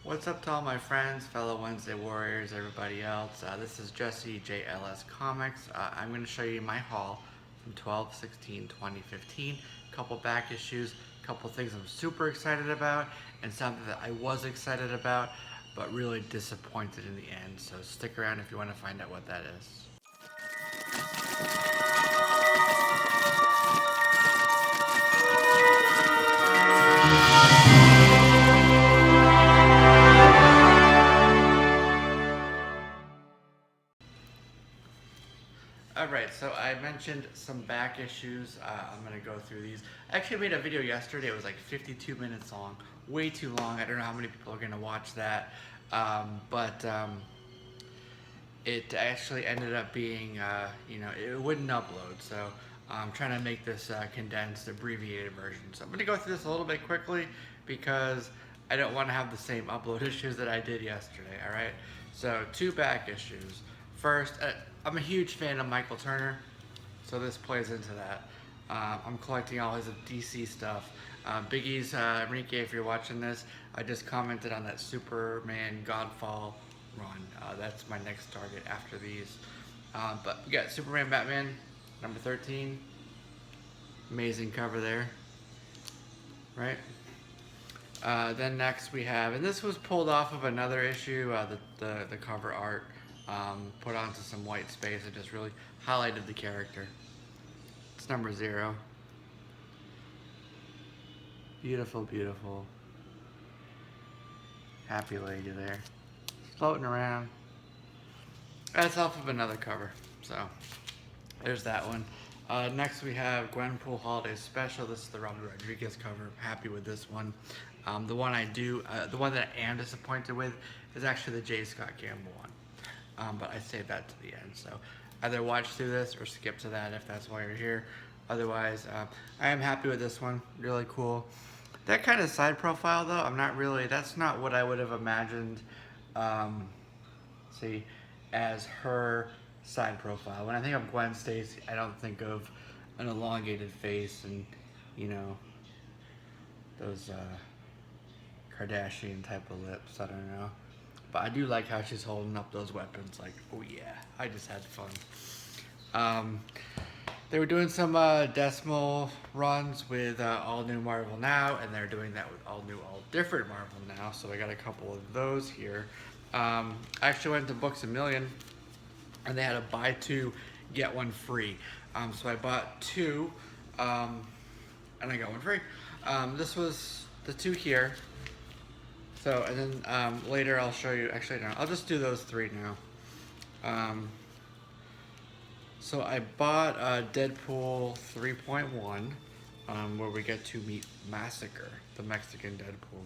What's up to all my friends, fellow Wednesday Warriors, everybody else? This is Jesse JLS Comics. I'm going to show you my haul from 12/16/2015. A couple back issues, a couple things I'm super excited about, and something that I was excited about, but really disappointed in the end. So stick around if you want to find out what that is. Alright, so I mentioned some back issues. I'm going to go through these. I actually made a video yesterday. It was like 52 minutes long. Way too long. I don't know how many people are going to watch that. But it actually ended up being, it wouldn't upload. So I'm trying to make this condensed, abbreviated version. So I'm going to go through this a little bit quickly because I don't want to have the same upload issues that I did yesterday, alright? So, two back issues. First, I'm a huge fan of Michael Turner, so this plays into that. I'm collecting all his DC stuff. Biggie's, Enrique, if you're watching this, I just commented on that Superman Godfall run. That's my next target after these. But we got Superman Batman, number 13. Amazing cover there, right? Then next we have, and this was pulled off of another issue, the cover art. Put onto some white space and just really highlighted the character. It's number 0. Beautiful, beautiful. Happy lady there. Floating around. That's off of another cover. So, there's that one. Next we have Gwenpool Holiday Special. This is the Robert Rodriguez cover. I'm happy with this one. The one that I am disappointed with is actually the J. Scott Campbell one. But I saved that to the end. So either watch through this or skip to that if that's why you're here. Otherwise, I am happy with this one. Really cool. That kind of side profile though, that's not what I would have imagined, see, as her side profile. When I think of Gwen Stacy, I don't think of an elongated face and, those Kardashian type of lips. I don't know. But I do like how she's holding up those weapons. Like, oh yeah, I just had fun. They were doing some decimal runs with All New Marvel Now, and they're doing that with All New, All Different Marvel Now. So I got a couple of those here. I actually went to Books A Million, and they had a buy two, get one free. So I bought two, and I got one free. This was the two here. So, and then later I'll show you, actually no, I'll just do those 3 now. So I bought Deadpool 3.1, where we get to meet Massacre, the Mexican Deadpool.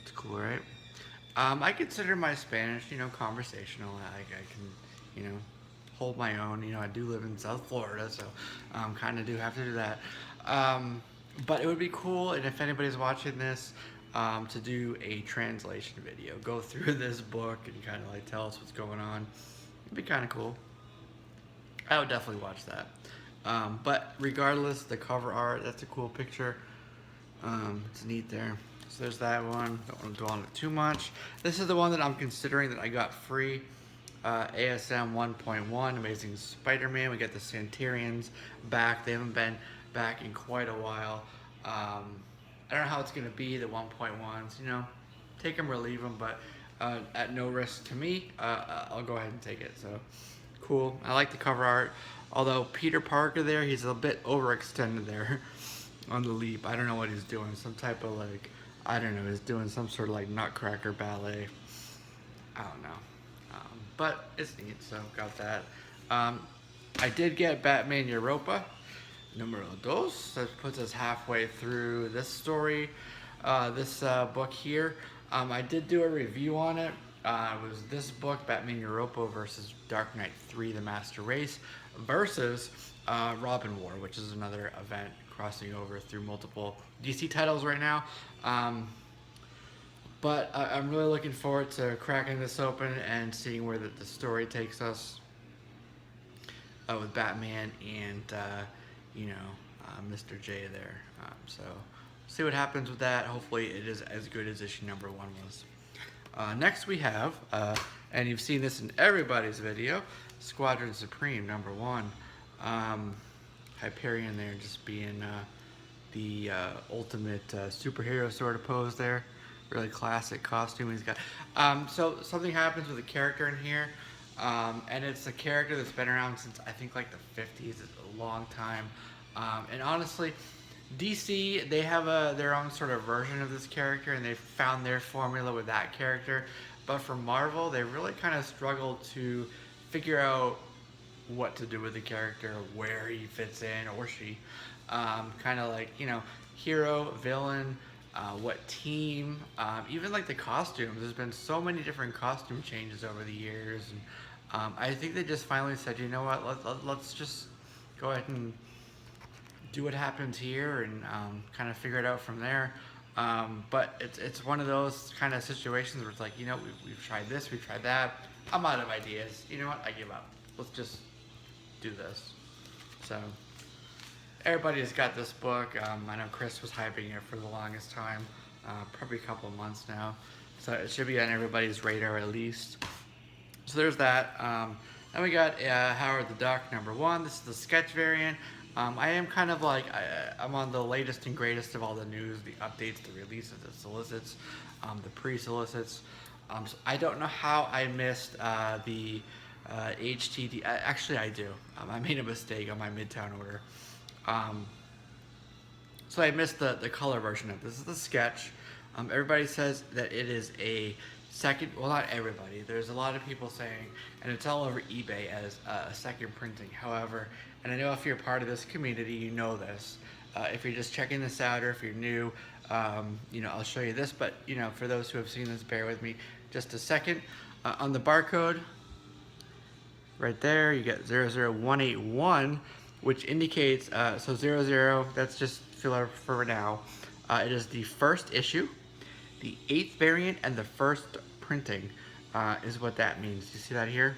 It's cool, right? I consider my Spanish, conversational. I can, hold my own. I do live in South Florida, so kind of do have to do that. But it would be cool, and if anybody's watching this, to do a translation video. Go through this book and kind of like tell us what's going on. It'd be kind of cool. I would definitely watch that. But regardless, the cover art, that's a cool picture. It's neat there. So there's that one. Don't want to dwell on it too much. This is the one that I'm considering that I got free. ASM 1.1, Amazing SpiderMan. We got the Santerians back. They haven't been back in quite a while. I don't know how it's going to be, the 1.1s, take them or leave them, but at no risk to me, I'll go ahead and take it. So, cool. I like the cover art. Although Peter Parker there, he's a bit overextended there on the leap. I don't know what he's doing. Some type of he's doing some sort of nutcracker ballet. I don't know. But it's neat, so got that. I did get Batman Europa, numero dos. That puts us halfway through this story, this book here. I did do a review on it. It was this book, Batman Europa versus Dark Knight 3, The Master Race, versus Robin War, which is another event crossing over through multiple DC titles right now. But I'm really looking forward to cracking this open and seeing where the story takes us with Batman and, Mr. J there. So see what happens with that. Hopefully it is as good as issue number 1 was. Next we have, and you've seen this in everybody's video, Squadron Supreme number 1. Hyperion there just being the ultimate superhero sort of pose there. Really classic costume he's got. So something happens with a character in here, and it's a character that's been around since I think like the 50s. It's a long time. And honestly, DC, they have their own sort of version of this character, and they've found their formula with that character. But for Marvel, they really kind of struggled to figure out what to do with the character, where he fits in, or she. Kind of like, you know, hero, villain, what team, even like the costumes. There's been so many different costume changes over the years. And I think they just finally said, you know what, let's just go ahead and do what happens here and kind of figure it out from there. But it's one of those kind of situations where it's like, you know, we've tried this, we've tried that. I'm out of ideas. You know what? I give up. Let's just do this. So everybody's got this book. I know Chris was hyping it for the longest time, probably a couple of months now. So it should be on everybody's radar at least. So there's that. Then we got Howard the Duck number 1. This is the sketch variant. I am kind of like, I'm on the latest and greatest of all the news, the updates, the releases, the solicits, the pre-solicits. So I don't know how I missed the HTD. Actually, I do. I made a mistake on my Midtown order. So I missed the color version of this. This is the sketch. Everybody says that it is a second, well, not everybody. There's a lot of people saying, and it's all over eBay as a second printing. However, and I know if you're part of this community, you know this. If you're just checking this out or if you're new, you know, I'll show you this. But, you know, for those who have seen this, bear with me just a second. On the barcode, right there, you get 00181, which indicates, so 00, that's just filler for now. It is the first issue, the 8th variant, and the first printing is what that means. You see that here?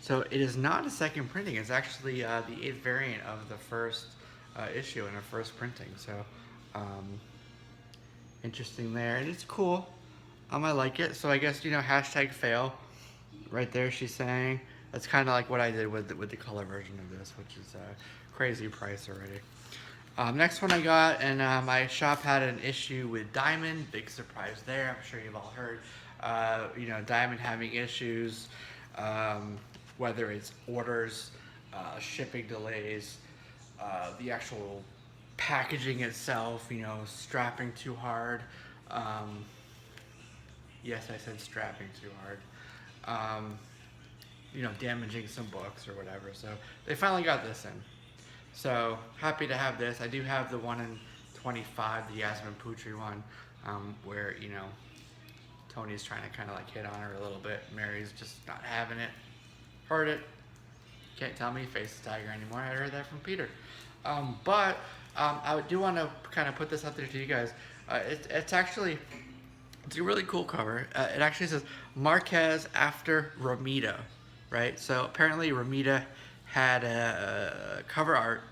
So it is not a second printing. It's actually the 8th variant of the first issue and a first printing. So interesting there, and it's cool. I like it. So I guess, you know, hashtag fail. Right there, she's saying. That's kind of like what I did with the color version of this, which is a crazy price already. Next one I got, and my shop had an issue with Diamond. Big surprise there. I'm sure you've all heard. You know, Diamond having issues, whether it's orders, shipping delays, the actual packaging itself, you know, strapping too hard. Yes, I said strapping too hard. You know, damaging some books or whatever. So they finally got this in. So happy to have this. I do have the 1 in 25, the Yasmin Putri one, where, you know, Tony's trying to kind of like hit on her a little bit. Mary's just not having it. Heard it. Can't tell me face the tiger anymore. I heard that from Peter. But I do want to kind of put this out there to you guys. It's actually, it's a really cool cover. It actually says Marquez after Romita, right? So apparently Romita had a cover art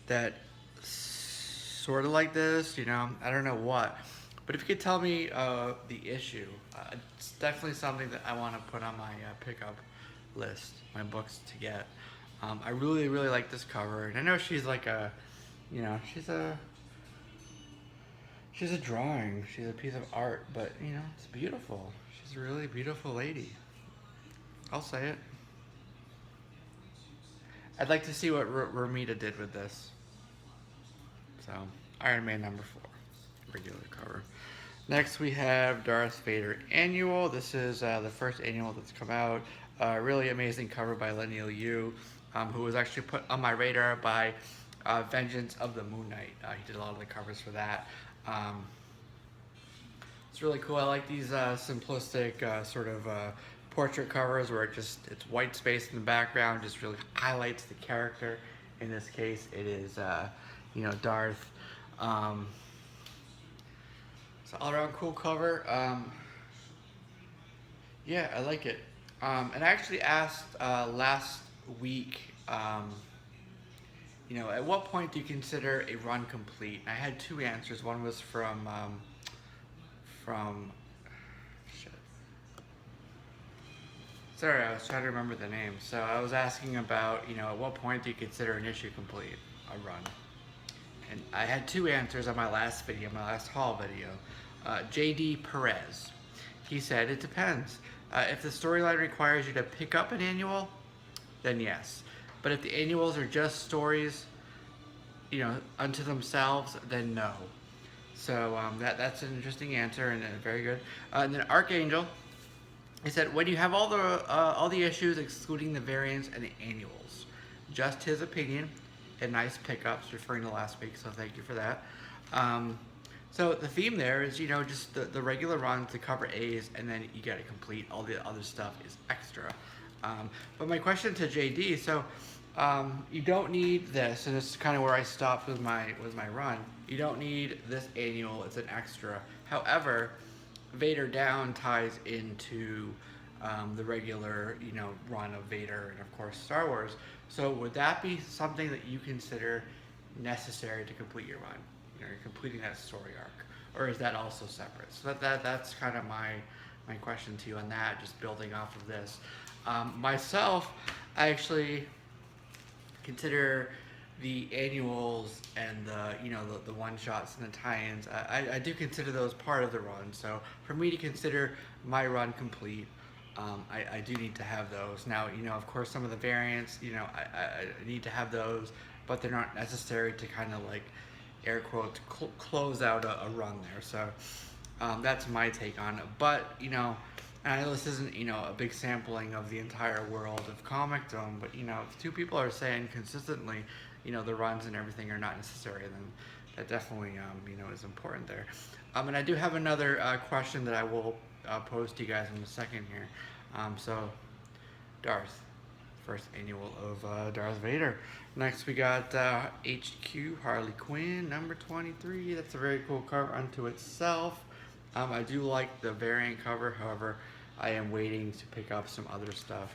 that sort of like this, you know, I don't know what. But if you could tell me the issue, it's definitely something that I want to put on my pickup list, my books to get. I really, really like this cover. And I know she's like a, you know, she's a drawing. She's a piece of art, but, you know, it's beautiful. She's a really beautiful lady. I'll say it. I'd like to see what Romita did with this. So, Iron Man number 4, regular cover. Next we have Darth Vader Annual. This is the first annual that's come out. Really amazing cover by Lenny Liu, who was actually put on my radar by Vengeance of the Moon Knight. He did a lot of the covers for that. It's really cool. I like these simplistic sort of portrait covers where it's white space in the background, just really highlights the character. In this case, it is you know, Darth. It's all around cool cover. Yeah, I like it. And I actually asked last week at what point do you consider a run complete? I had two answers. One was from shit. Sorry, I was trying to remember the name. So I was asking about, at what point do you consider an issue complete, a run? And I had two answers on my last video, my last haul video. JD Perez, he said it depends. If the storyline requires you to pick up an annual, then yes. But if the annuals are just stories, unto themselves, then no. So that's an interesting answer and very good. And then Archangel, he said when you have all the issues excluding the variants and the annuals, just his opinion, and nice pickups referring to last week. So thank you for that. So the theme there is just the regular runs, the cover A's, and then you got to complete all the other stuff is extra. But my question to JD, so you don't need this, and this is kind of where I stopped with my run. You don't need this annual; it's an extra. However, Vader Down ties into the regular run of Vader and of course Star Wars. So would that be something that you consider necessary to complete your run? You're completing that story arc, or is that also separate? So that's kind of my question to you on that. Just building off of this. Myself, I actually consider the annuals and the one shots and the tie-ins. I do consider those part of the run. So for me to consider my run complete, I do need to have those. Now of course some of the variants I need to have those, but they're not necessary to kind of like air quotes close out a run there. So that's my take on it. But and I know this isn't, a big sampling of the entire world of comicdom, but, if two people are saying consistently, the runs and everything are not necessary, then that definitely, is important there. And I do have another question that I will pose to you guys in a second here. So, Darth, first annual of Darth Vader. Next, we got HQ Harley Quinn, number 23. That's a very cool cover unto itself. I do like the variant cover, however, I am waiting to pick up some other stuff,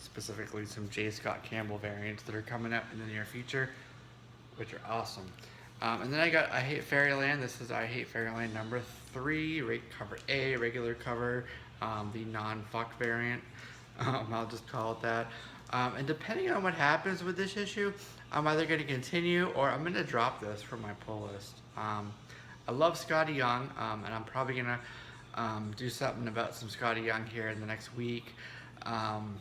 specifically some J. Scott Campbell variants that are coming up in the near future, which are awesome. And then I got I Hate Fairyland. This is I Hate Fairyland number 3, cover A, regular cover, the non-fuck variant. I'll just call it that. And depending on what happens with this issue, I'm either going to continue or I'm going to drop this from my pull list. I love Scotty Young, and I'm probably gonna do something about some Scotty Young here in the next week. And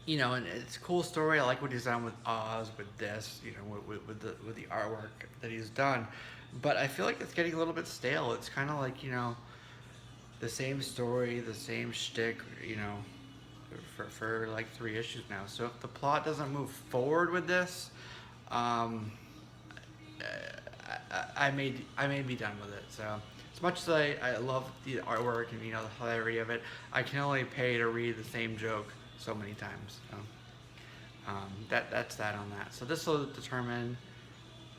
it's a cool story. I like what he's done with Oz, with this, with the artwork that he's done. But I feel like it's getting a little bit stale. It's kind of like the same story, the same shtick, for like 3 issues now. So if the plot doesn't move forward with this, I may be done with it. So as much as I love the artwork and the hilarity of it, I can only pay to read the same joke so many times. So that's that on that. So this will determine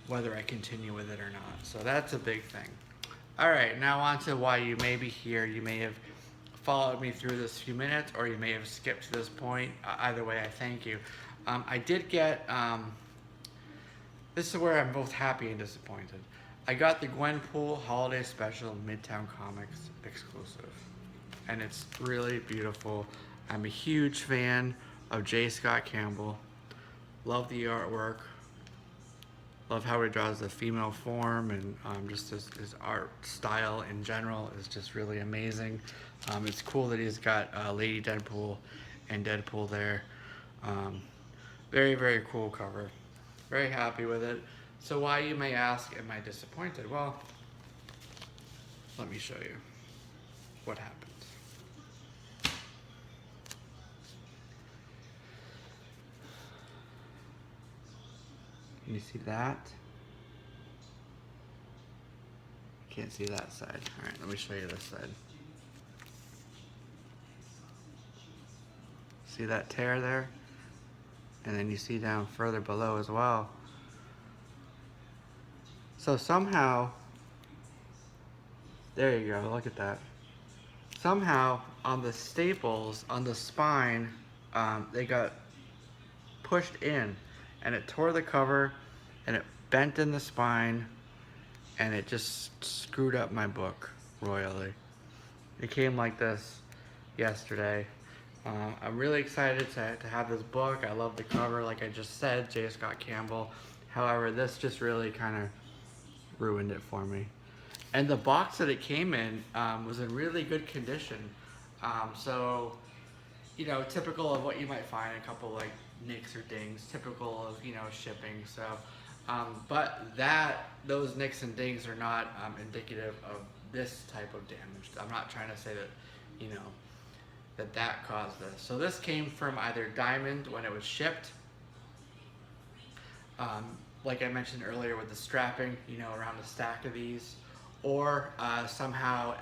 whether I continue with it or not. So that's a big thing. All right, now on to why you may be here. You may have followed me through this few minutes, or you may have skipped to this point. Either way, I thank you. I did get. This is where I'm both happy and disappointed. I got the Gwenpool Holiday Special Midtown Comics exclusive. And it's really beautiful. I'm a huge fan of J. Scott Campbell. Love the artwork. Love how he draws the female form, and just his art style in general is just really amazing. It's cool that he's got Lady Deadpool and Deadpool there. Very, very cool cover. Very happy with it. So why, you may ask, am I disappointed? Well, let me show you what happened. Can you see that? Can't see that side. All right, let me show you this side. See that tear there? And then you see down further below as well. So somehow, there you go, look at that. Somehow on the staples, on the spine, they got pushed in. and it tore the cover, and it bent in the spine, and it just screwed up my book royally. It came like this yesterday. I'm really excited to have this book. I love the cover, like I just said, J. Scott Campbell. However, this just really kind of ruined it for me. And the box that it came in was in really good condition. So, you know, typical of what you might find, a couple like nicks or dings, typical of, you know, shipping. So, but those nicks and dings are not indicative of this type of damage. I'm not trying to say that, you know, that caused this. So this came from either Diamond when it was shipped, like I mentioned earlier with the strapping, you know, around a stack of these, or somehow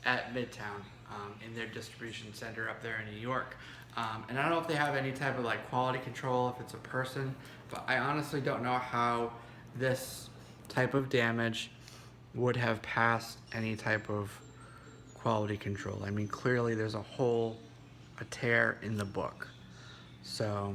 at Midtown in their distribution center up there in New York. And I don't know if they have any type of like quality control, if it's a person, but I honestly don't know how this type of damage would have passed any type of quality control. I mean, clearly there's a hole, a tear in the book. So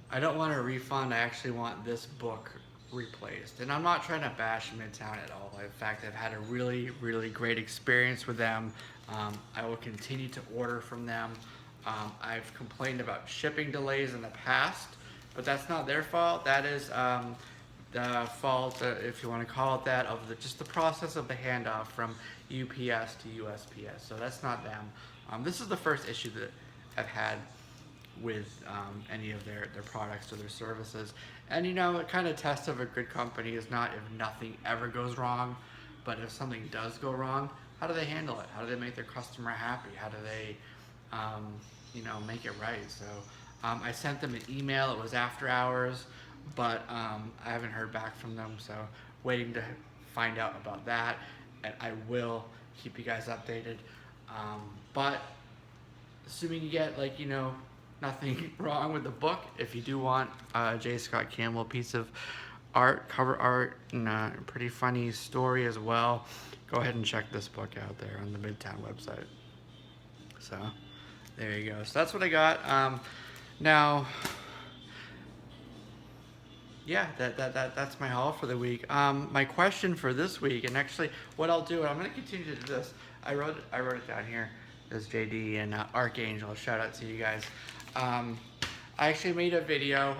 I don't want a refund. I actually want this book replaced. And I'm not trying to bash Midtown at all. In fact, I've had a really, really great experience with them. I will continue to order from them. I've complained about shipping delays in the past, but that's not their fault. That is the fault, if you want to call it that, of just the process of the handoff from UPS to USPS. So that's not them. This is the first issue that I've had with any of their products or their services. And you know, a kind of test of a good company is not if nothing ever goes wrong, but if something does go wrong, how do they handle it? How do they make their customer happy? How do they, you know, make it right? So I sent them an email. It was after hours, but I haven't heard back from them. So waiting to find out about that, and I will keep you guys updated. But assuming you get, like, you know, nothing wrong with the book, if you do want a J. Scott Campbell piece of art, cover art, and a pretty funny story as well, go ahead and check this book out there on the Midtown website. So there you go. So that's what I got. Now, yeah, that's my haul for the week. My question for this week, and actually what I'll do, and I'm going to continue to do this. I wrote it down here. There's JD and Archangel. Shout out to you guys. I actually made a video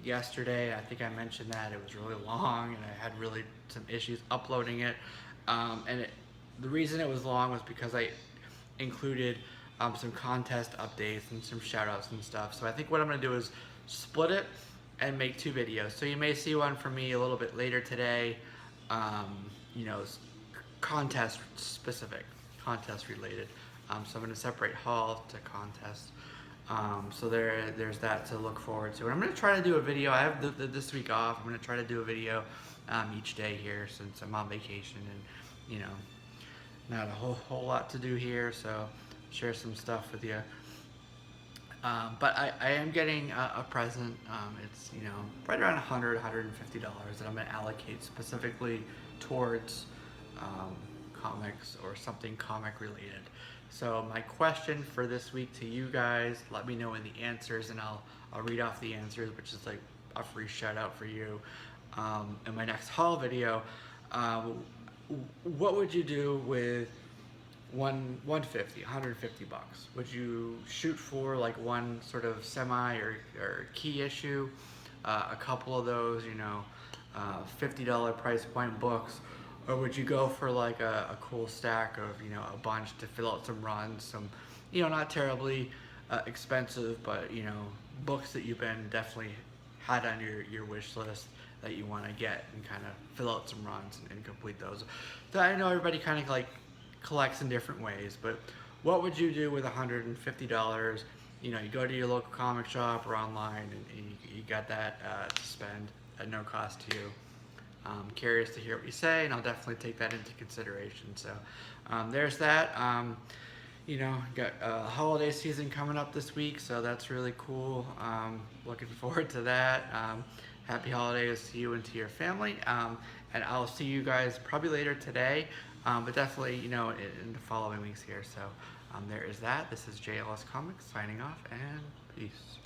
yesterday. I think I mentioned that it was really long, and I had really some issues uploading it. And the reason it was long was because I included some contest updates and some shout outs and stuff. So I think what I'm going to do is split it and make 2 videos. So you may see one from me a little bit later today, you know, contest specific, contest related. So I'm going to separate haul to contest. So there's that to look forward to. And I'm going to try to do a video. I have this week off. I'm going to try to do a video each day here since I'm on vacation and, you know, not a whole lot to do here. So share some stuff with you. But I am getting a present. It's, you know, right around $100, $150 that I'm going to allocate specifically towards comics or something comic related. So my question for this week to you guys, let me know in the answers, and I'll read off the answers, which is like a free shout out for you in my next haul video. What would you do with 150 bucks? Would you shoot for like one sort of semi or key issue, a couple of those, you know, $50 price point books, or would you go for like a cool stack of, you know, a bunch to fill out some runs, some, you know, not terribly expensive, but, you know, books that you've been definitely had on your wish list that you want to get and kind of fill out some runs and complete those. So I know everybody kind of like collects in different ways, but what would you do with $150? You know, you go to your local comic shop or online, and you got that to spend at no cost to you. Curious to hear what you say, and I'll definitely take that into consideration. So there's that. You know, got holiday season coming up this week, so that's really cool. Looking forward to that. Happy holidays to you and to your family. And I'll see you guys probably later today, but definitely, you know, in the following weeks here. So there is that. This is JLS Comics signing off, and peace.